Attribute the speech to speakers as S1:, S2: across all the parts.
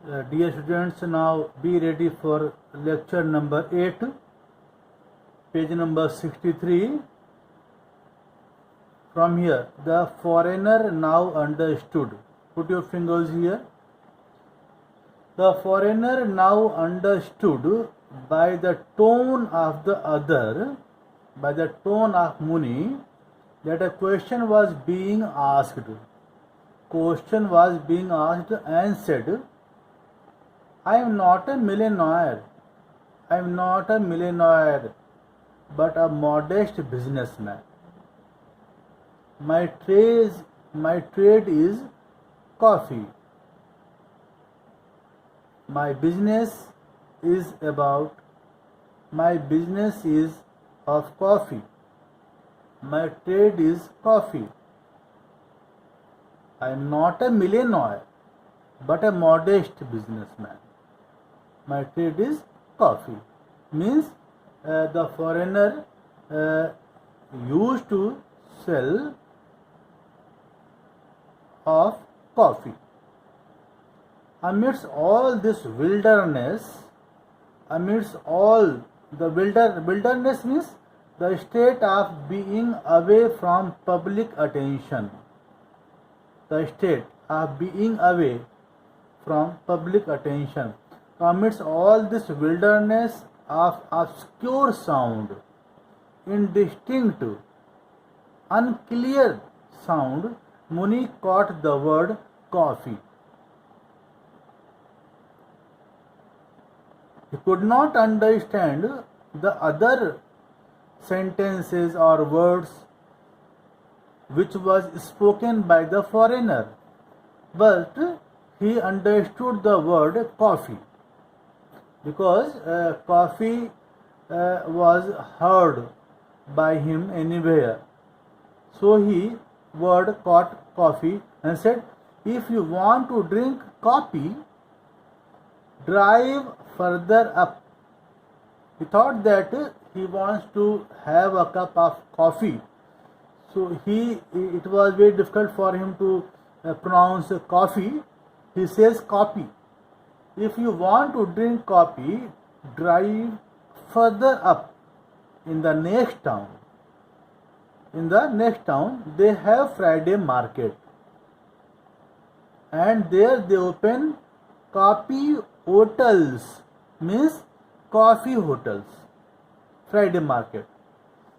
S1: Dear students, now be ready for lecture number 8, page number 63. From here, the foreigner now understood. Put your fingers here. The foreigner now understood by the tone of the other, by the tone of Muni, that a question was being asked. Question was being asked and said, I am not a millionaire. I am not a millionaire, but a modest businessman. My trade is coffee. My business is of coffee. My trade is coffee. I am not a millionaire, but a modest businessman. My trade is coffee. Means the foreigner used to sell of coffee. Amidst all this wilderness, amidst all the wilderness means the state of being away from public attention. The state of being away from public attention. Amidst all this wilderness of obscure sound, indistinct, unclear sound, Muni caught the word coffee. He could not understand the other sentences or words which was spoken by the foreigner, but he understood the word coffee because coffee was heard by him anywhere. So he word caught coffee and said, if you want to drink coffee, drive further up. He thought that he wants to have a cup of coffee. So it was very difficult for him to pronounce coffee. He says coffee. If you want to drink coffee, drive further up in the next town. In the next town, they have Friday market. And there they open coffee hotels, means coffee hotels, Friday market.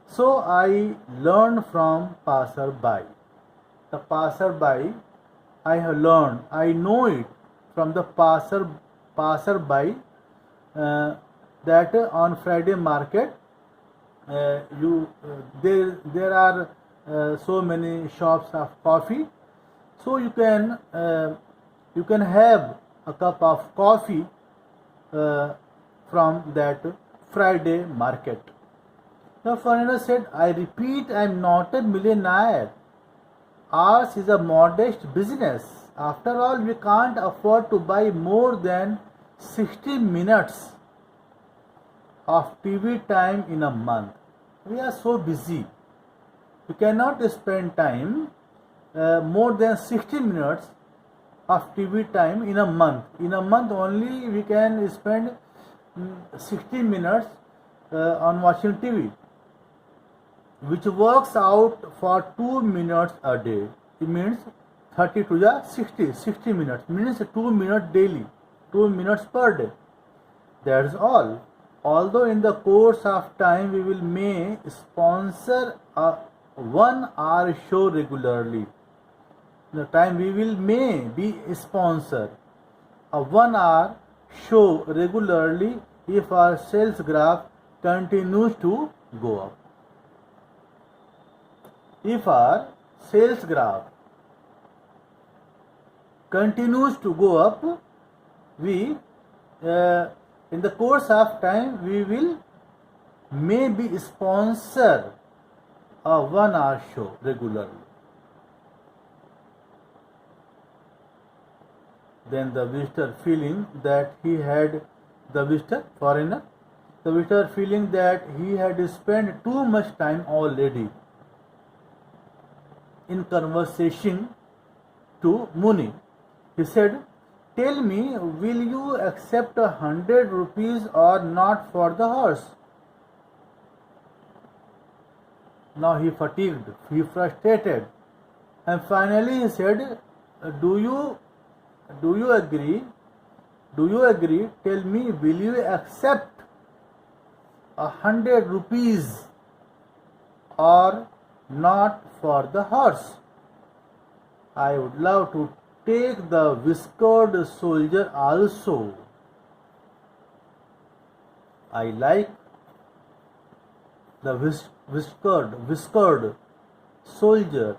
S1: So I learned from passerby. The passerby, I have learned, I know it from the passerby that on Friday market there are so many shops of coffee. So you can have a cup of coffee from that Friday market. The foreigner said, I repeat, I am not a millionaire. Ours is a modest business. After all, we can't afford to buy more than 60 minutes of TV time in a month. We are so busy. We cannot spend time more than 60 minutes of TV time in a month. In a month only we can spend 60 minutes on watching TV, which works out for 2 minutes a day. It means 30 to the 60 minutes means 2 minutes daily, 2 minutes per day. That's all. Although in the course of time we may sponsor a 1 hour show regularly. The time we may be sponsor a 1 hour show regularly if our sales graph continues to go up. If our sales graph continues to go up, we in the course of time we will maybe sponsor a 1 hour show regularly. Then the visitor feeling that he had, the visitor feeling that he had spent too much time already in conversation to Muni. He said, tell me, will you accept 100 rupees or not for the horse? Now he fatigued, he frustrated, and finally he said, Do you agree? Do you agree? Tell me, will you accept 100 rupees or not for the horse? I would love to take the whiskered soldier also. I like the whiskered soldier,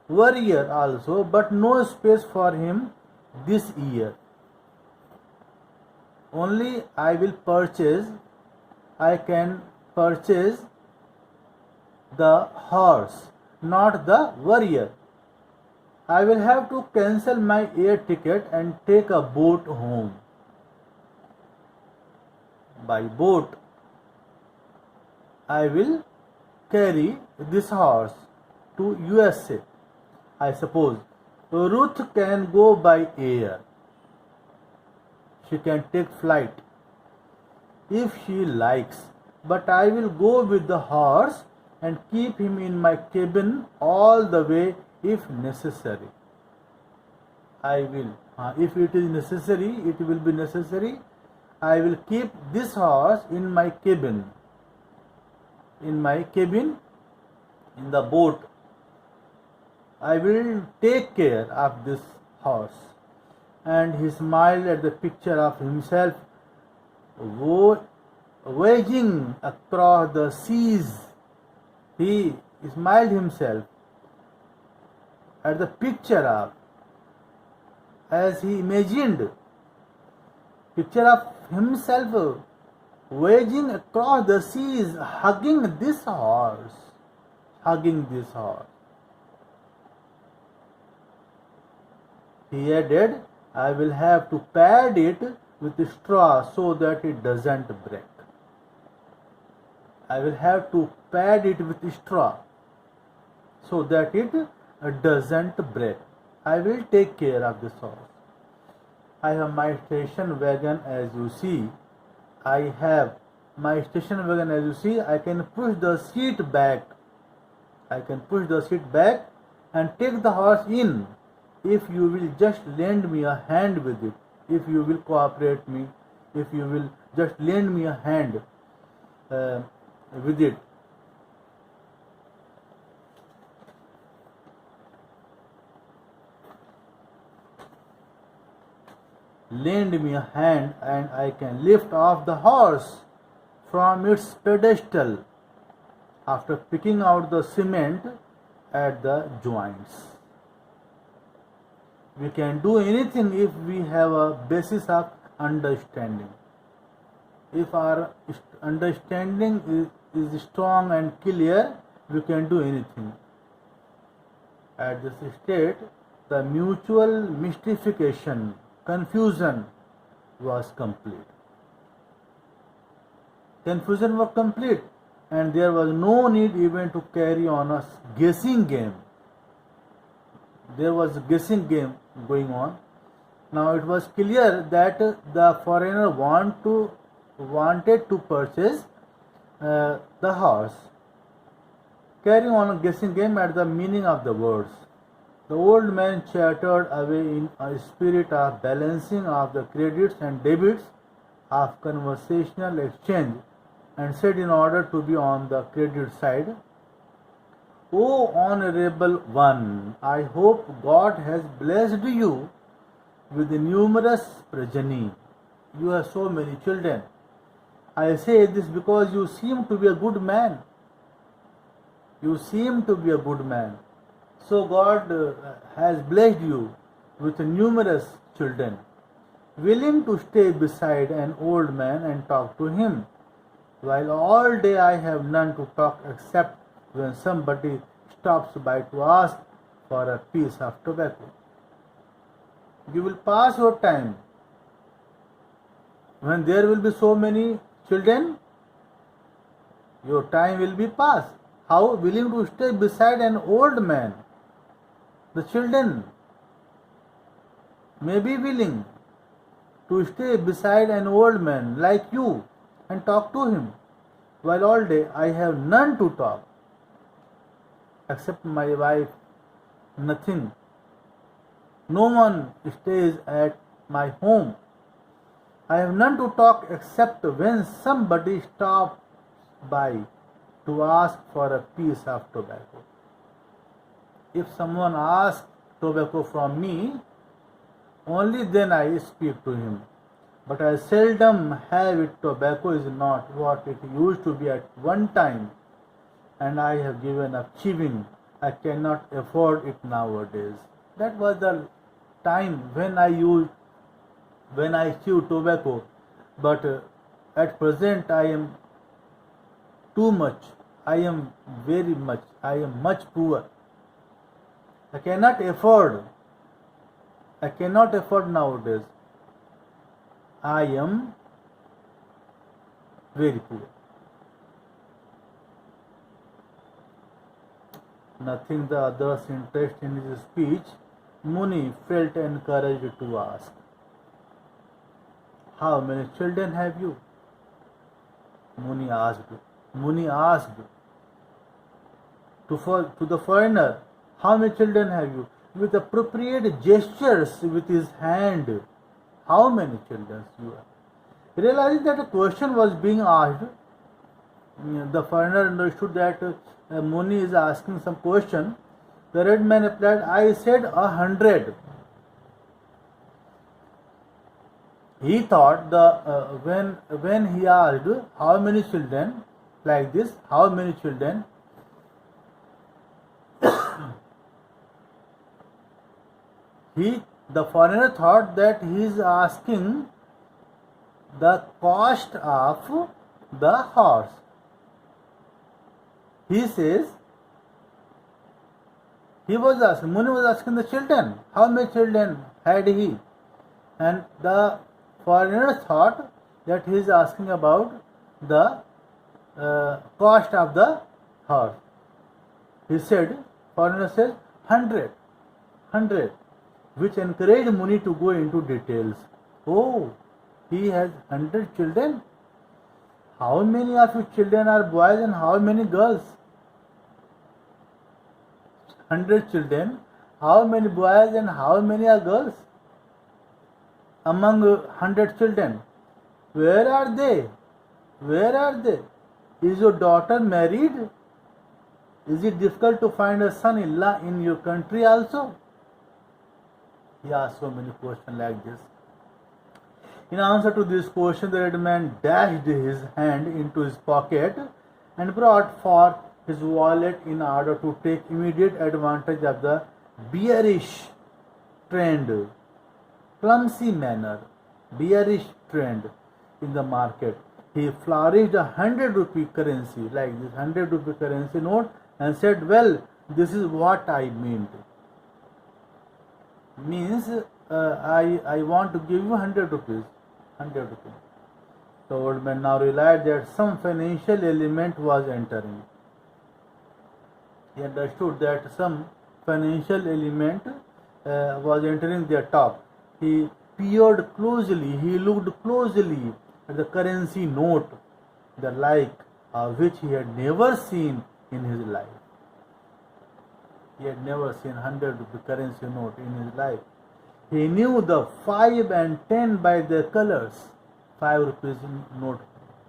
S1: warrior also, but no space for him this year. Only I can purchase the horse, not the warrior. I will have to cancel my air ticket and take a boat home. By boat, I will carry this horse to USA. I suppose Ruth can go by air. She can take flight if she likes, but I will go with the horse and keep him in my cabin all the way if necessary. I will, if it is necessary, it will be necessary. I will keep this horse in my cabin. In the boat. I will take care of this horse. And he smiled at the picture of himself voyaging across the seas. He smiled himself at the picture of, as he imagined, picture of himself voyaging across the seas, hugging this horse. He added, I will have to pad it with straw so that it doesn't break. I will have to pad it with straw so that it doesn't break. I will take care of this horse. I have my station wagon as you see. I can push the seat back. And take the horse in if you will just lend me a hand with it. If you will cooperate me. If you will just lend me a hand with it. Lend me a hand and I can lift off the horse from its pedestal after picking out the cement at the joints. We can do anything if we have a basis of understanding. If our understanding is strong and clear, we can do anything. At this state, the mutual mystification, confusion was complete. And there was no need even to carry on a guessing game. There was a guessing game going on. Now it was clear that the foreigner wanted to purchase the horse. Carrying on a guessing game at the meaning of the words. The old man chattered away in a spirit of balancing of the credits and debits of conversational exchange and said, in order to be on the credit side, "Oh, Honorable One, I hope God has blessed you with numerous progeny. You have so many children. I say this because you seem to be a good man. So God has blessed you with numerous children. Willing to stay beside an old man and talk to him, while all day I have none to talk except when somebody stops by to ask for a piece of tobacco. You will pass your time. When there will be so many children, your time will be passed. How? Willing to stay beside an old man. The children may be willing, to stay beside an old man like you and talk to him, while all day I have none to talk, except my wife, nothing. No one stays at my home. I have none to talk except when somebody stops by to ask for a piece of tobacco. If someone asks tobacco from me, only then I speak to him. But I seldom have it. Tobacco is not what it used to be at one time, and I have given up chewing. I cannot afford it nowadays. That was the time when I chew tobacco, but at present I am too much. I am very much. I am much poor. I cannot afford. I cannot afford nowadays. I am very poor. Nothing the others' interest in his speech, Muni felt encouraged to ask, "How many children have you?" Muni asked. Muni asked to the foreigner, "How many children have you?" With appropriate gestures with his hand, "How many children you have?" Realizing that a question was being asked, the foreigner understood that Muni is asking some question. The red man replied, "I said 100. He thought when he asked how many children, like this, how many children, the foreigner thought that he is asking the cost of the horse. He says, Muni was asking the children, how many children had he? And the foreigner thought that he is asking about the cost of the horse. He said, foreigner says, 100, which encouraged Muni to go into details. Oh, he has 100 children? How many of your children are boys and how many girls? 100 children, how many boys and how many are girls? Among 100 children, where are they? Where are they? Is your daughter married? Is it difficult to find a son-in-law in your country also? He asked so many questions like this. In answer to this question, the red man dashed his hand into his pocket and brought forth his wallet in order to take immediate advantage of the bearish trend, clumsy manner, bearish trend in the market. He flourished a 100 rupee currency, like this 100 rupee currency note, and said, "Well, this is what I meant. Means I want to give you 100 rupees. 100 rupees. The old man now realized that some financial element was entering. He understood that some financial element was entering their talk. He peered closely, he looked closely at the currency note, the like of which he had never seen in his life. He had never seen 100 rupee currency note in his life. He knew the 5 and 10 by their colors. 5 rupees note,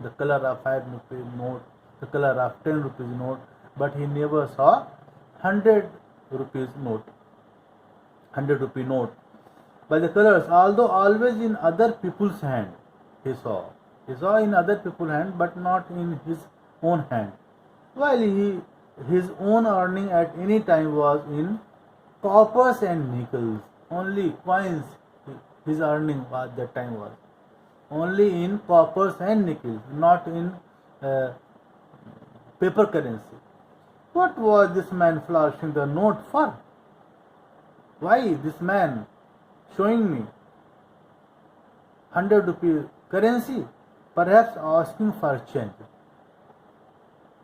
S1: the color of 5 rupees note, the color of 10 rupees note, but he never saw 100 rupees note, 100 rupee note. By the colors, although always in other people's hand, he saw. He saw in other people's hand, but not in his own hand. While his own earning at any time was in coppers and nickels. Only coins his earning at that time was. Only in coppers and nickels, not in paper currency. What was this man flourishing the note for? Why this man showing me 100 rupee currency? Perhaps asking for change.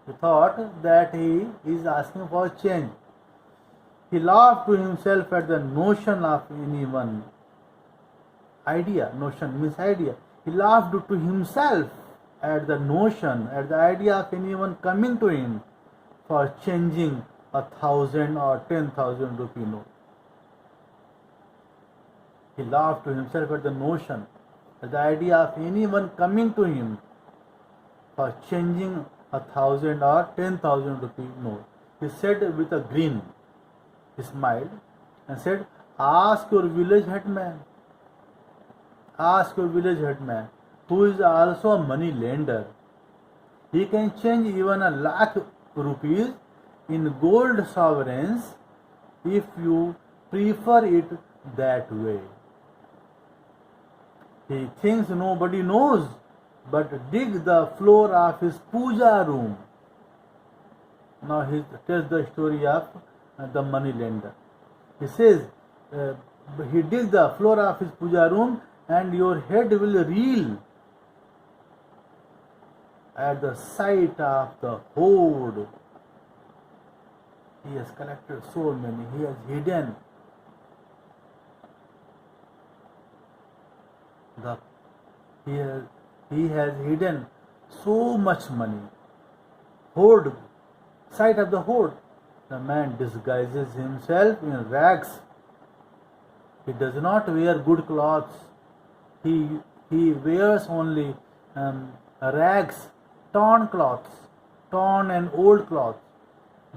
S1: He thought that he is asking for change. He laughed to himself at the notion of anyone idea. Notion means idea. He laughed to himself at the notion, at the idea of anyone coming to him for changing 1,000 or 10,000 rupee note. He laughed to himself at the notion, at the idea of anyone coming to him for changing 1,000 or 10,000 rupee note. He said with a grin, he smiled and said, ask your village headman. Ask your village headman, who is also a money lender. He can change even 1,00,000 rupees in gold sovereigns if you prefer it that way. He thinks nobody knows, but dig the floor of his puja room. Now he tells the story of the money lender. He says, he digs the floor of his puja room and your head will reel at the sight of the hoard. He has collected so many, he has hidden he has hidden so much money. Hoard, sight of the hoard. The man disguises himself in rags. He does not wear good clothes. He wears only rags, torn cloths, torn and old cloths,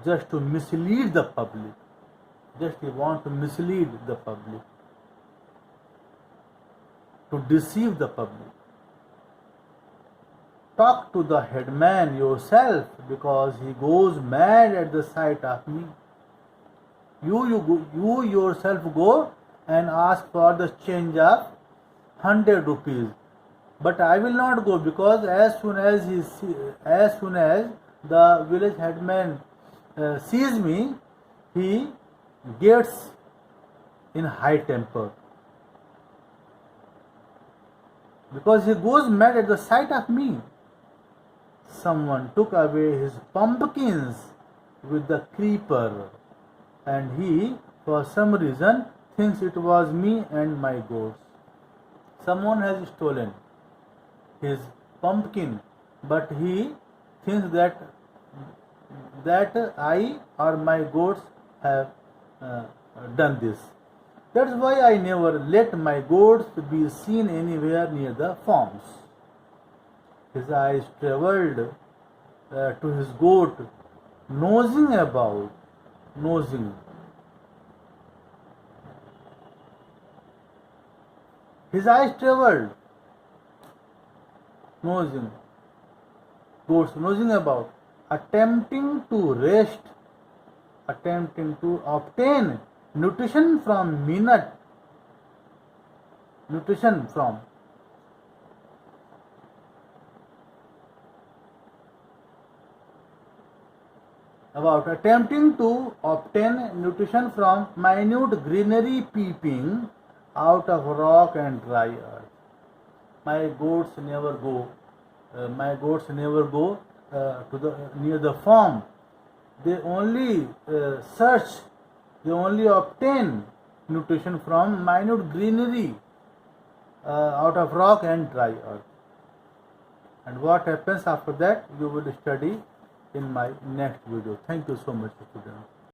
S1: just to mislead the public. Just he wants to mislead the public, to deceive the public. Talk to the headman yourself, because he goes mad at the sight of me. You yourself go and ask for the change of 100 rupees. But I will not go, because as soon as the village headman sees me, he gets in high temper, because he goes mad at the sight of me. Someone took away his pumpkins with the creeper, and he, for some reason, thinks it was me and my goats. Someone has stolen his pumpkin, but he thinks that I or my goats have done this. That's why I never let my goats be seen anywhere near the farms. His eyes travelled to his goat, nosing. His eyes travelled, nosing about, attempting to obtain nutrition from minute greenery peeping out of rock and dry earth. My goats never go near the farm. They only obtain nutrition from minute greenery out of rock and dry earth. And what happens after that, you will study in my next video. Thank you so much, students.